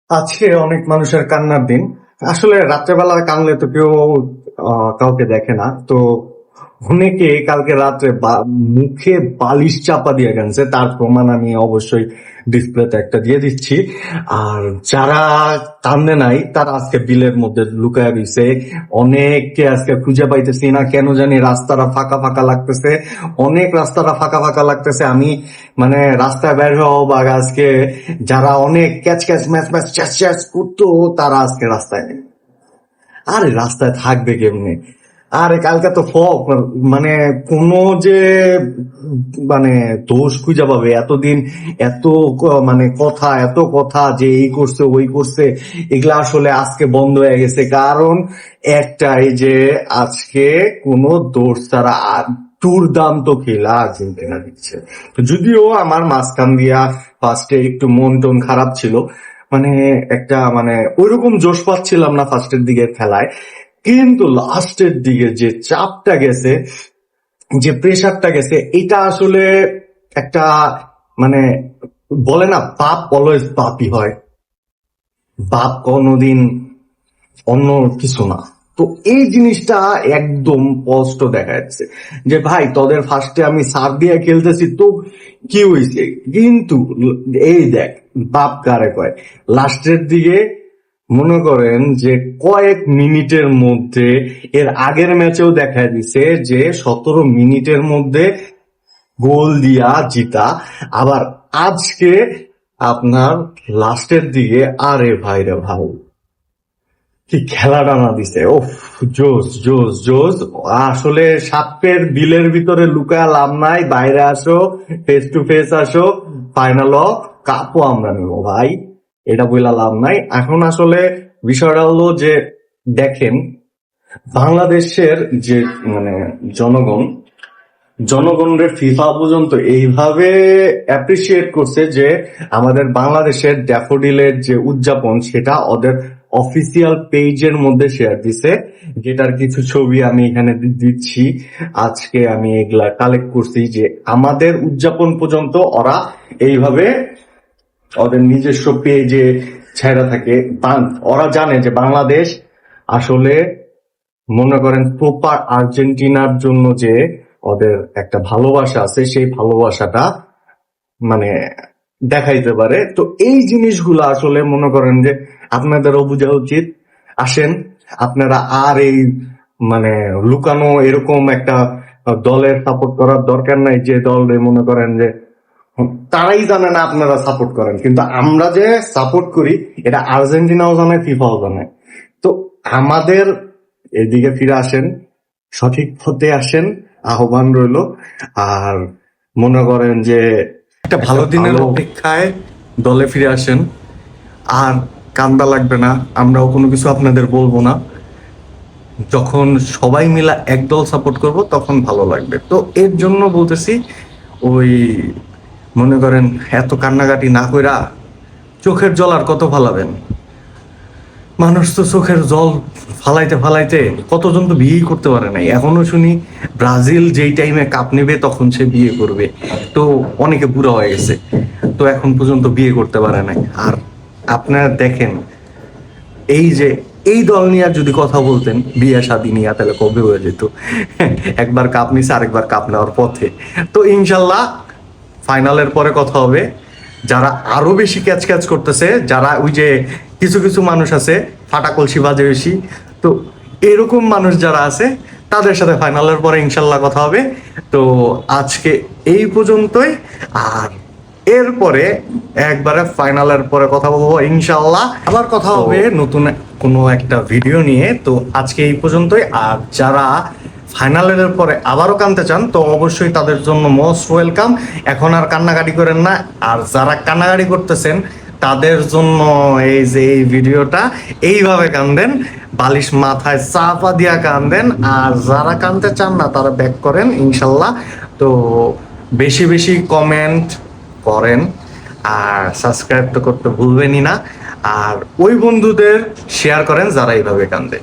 আজকে অনেক মানুষের কান্নার দিন। আসলে রাত্রেবেলা কানলে তো কেউ কাউকে দেখে না। তো অনেকে কালকে রাত্রে মুখে বালিশ চাপা দিয়ে গেছে, তার প্রমাণ আমি অবশ্যই ডিসপ্লেতে একটা দিয়ে দিচ্ছি। আর যারা কান্দে নাই তারা আজকে বিলের মধ্যে লুকায় রয়েছে। অনেককে আজকে খুঁজে পাইতেছি না, কেন জানি রাস্তাটা ফাঁকা ফাঁকা লাগতেছে, অনেক রাস্তাটা ফাঁকা ফাঁকা লাগতেছে। আমি মানে রাস্তায় বের হওয়া বা আজকে যারা অনেক ক্যাচ ক্যাচ ম্যাচ ম্যাচ চ্যাচ চ্যাচ করতো তারা আজকে রাস্তায় নেই। আরে রাস্তায় থাকবে কেমনে? আরে কালকে তো ফক, মানে কোনো যে মানে দোষ খুঁজে পাবে এতদিন, এত মানে কথা, এত কথা যে এই করছে ওই করছে, এগুলা আসলে আজকে বন্ধ হয়ে গেছে। কারণ একটাই যে আজকে কোনো দোষ ছাড়া দুর্দান্ত খেলা আর্জেন্টিনা দিচ্ছে। যদিও আমার মাঝখান দিয়া ফার্স্টে একটু মন টন খারাপ ছিল, মানে একটা মানে ওইরকম জোশ পাচ্ছিলাম না ফার্স্টের দিকে খেলায়। কিন্তু লাস্টের দিকে যে চাপটা গেছে, যে প্রেশারটা গেছে, এটা আসলে একটা মানে বলে না, পাপ অলওয়েজ পাপই হয়, পাপ কোনোদিন অন্য কিছু না। তো এই জিনিসটা একদম স্পষ্ট দেখা যাচ্ছে যে ভাই তোদের ফার্স্টে আমি সার দিয়ে খেলতেছি তো কি হয়েছে, কিন্তু এই দেখ বাপ কারে কয় লাস্টের দিকে। মনে করেন যে কয়েক মিনিটের মধ্যে, এর আগের ম্যাচেও দেখা দিছে যে 17 মিনিটের মধ্যে গোল দিয়া জিতা। আবার আজকে আপনার লাস্টের দিকে, আরে ভাই রে ভাই কি খেলাটা না দিছে! ও জোস জোস জোস। আসলে সাপের বিলের ভিতরে লুকায় লাভ নাই, বাইরে আসো, ফেস টু ফেস আসো, ফাইনাল কাপও আমরা নেবো ভাই, এটা বইলা লাভ নাই। এখন আসলে বিষয়টা হলো যে দেখেন বাংলাদেশের যে মানে জনগণ, জনগণের ফিফা পর্যন্ত এইভাবে অ্যাপ্রিসিয়েট করছে যে আমাদের বাংলাদেশের ড্যাফোডিলের যে উদযাপন সেটা ওদের অফিসিয়াল পেজের মধ্যে শেয়ার দিছে, যেটার কিছু ছবি আমি এখানে দিচ্ছি। আজকে আমি এগুলা কালেক্ট করছি যে আমাদের উদযাপন পর্যন্ত ওরা এইভাবে ওদের নিজস্ব পেজে ছেড়া থাকে। ওরা জানে যে বাংলাদেশ আসলে মনে করেন প্রপার আর্জেন্টিনার জন্য যে ওদের একটা ভালোবাসা আছে, সেই ভালোবাসাটা মানে দেখাইতে পারে। তো এই জিনিসগুলো আসলে মনে করেন যে আপনাদেরও বোঝা উচিত। আসেন আপনারা আর এই মানে লুকানো এরকম একটা দলের সাপোর্ট করার দরকার নাই, যে দলে মনে করেন যে তারাই জানে না আপনারা সাপোর্ট করেন, কিন্তু আমরা যে সাপোর্ট করি এটা আর্জেন্টিনাও জানে, ফিফাও জানে। তো আমাদের এদিকে ফিরে আসেন, সঠিক পথে আসেন, আহ্বান রইল। আর মনে করেন যে একটা ভালো দিনের অপেক্ষায় দলে ফিরে আসেন, আর কান্দা লাগবে না, আমরাও কোনো কিছু আপনাদের বলবো না। যখন সবাই মিলা একদল সাপোর্ট করব তখন ভালো লাগবে। তো এর জন্য বলতেছি, ওই মনে করেন এত কান্নাকাটি না কইরা চোখের জল আর কত ফালাবেন? মানুষ তো চোখের জল ফালাইতে ফালাইতে কতজন তো বিয়েই করতে পারে নাই। এখনো শুনি ব্রাজিল যেই টাইমে কাপ নেবে তখন সে বিয়ে করবে, তো অনেকে বুড়া হয়ে গেছে, তো এখন পর্যন্ত বিয়ে করতে পারে নাই। আর আপনারা দেখেন এই যে এই দল নিয়ে যদি কথা বলতেন বিয়ে শাদী নিয়ে, তাহলে কবে হয়ে যেত। একবার কাপ নিছে, আরেকবার কাপ নেওয়ার পথে। তো ইনশাল্লাহ ফাইনালের পরে কথা হবে। যারা আরো বেশি ক্যাচ ক্যাচ করতেছে, যারা ওই যে কিছু কিছু মানুষ আছে ফাটা কলসি বাজে বেশি, তো এরকম মানুষ যারা আছে তাদের সাথে ফাইনালের পরে ইনশাল্লাহ কথা হবে। তো আজকে এই পর্যন্তই, আর এরপরে একবারে ফাইনালের পরে কথা বলবো ইনশাল্লাহ। আবার কথা হবে নতুন কোনো একটা ভিডিও নিয়ে। তো আজকে এই পর্যন্তই। আর যারা ফাইনালের পরে আবারও কানতে চান তো অবশ্যই তাদের জন্য মোস্ট ওয়েলকাম। এখন আর কান্নাকাটি করেন না। আর যারা কান্নাকাটি করতেছেন তাদের জন্য এই যে এই ভিডিওটা, এইভাবে কান্দেন, বালিশ মাথায় চাপা দিয়া কান্দেন। আর যারা কানতে চান না তারা ব্যাক করেন ইনশাল্লাহ। তো বেশি বেশি কমেন্ট করেন, আর সাবস্ক্রাইব তো করতে ভুলবেনই না। আর ওই বন্ধুদের শেয়ার করেন যারা এইভাবে কান্দে।